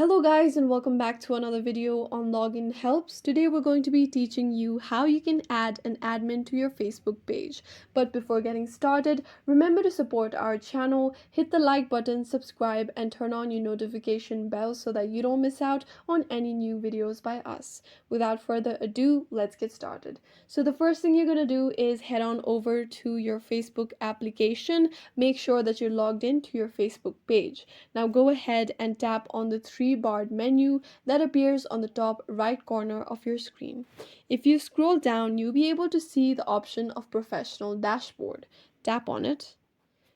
Hello guys and welcome back to another video on Login Helps. Today we're going to be teaching you how you can add an admin to your Facebook page. But before getting started, remember to support our channel, hit the like button, subscribe and turn on your notification bell so that you don't miss out on any new videos by us. Without further ado, let's get started. So the first thing you're going to do is head on over to your Facebook application. Make sure that you're logged into your Facebook page. Now go ahead and tap on the three-barred menu that appears on the top right corner of your screen. If you scroll down, you'll be able to see the option of Professional Dashboard. Tap on it.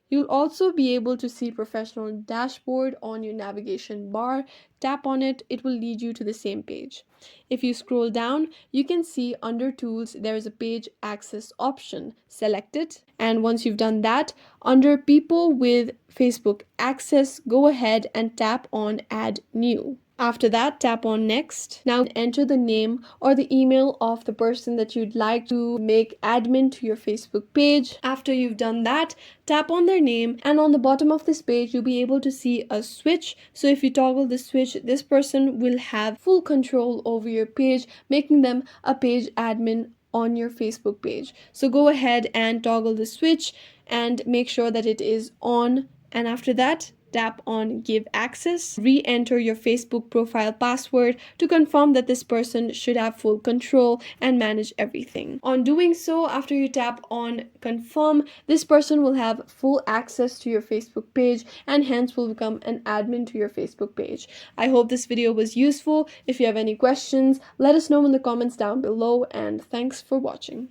You'll also be able to see Professional Dashboard on your navigation bar. Tap on it, it will lead you to the same page. If you scroll down, you can see under Tools, there is a Page Access option. Select it, and once you've done that, under People with Facebook Access, go ahead and tap on Add New. After that, tap on Next. Now enter the name or the email of the person that you'd like to make admin to your Facebook page. After you've done that, tap on their name, and on the bottom of this page, you'll be able to see a switch. So if you toggle the switch, this person will have full control over your page, making them a page admin on your Facebook page. So go ahead and toggle the switch and make sure that it is on. And after that, tap on Give Access. Re-enter your Facebook profile password to confirm that this person should have full control and manage everything. On doing so, after you tap on Confirm, this person will have full access to your Facebook page and hence will become an admin to your Facebook page. I hope this video was useful. If you have any questions, let us know in the comments down below, and thanks for watching.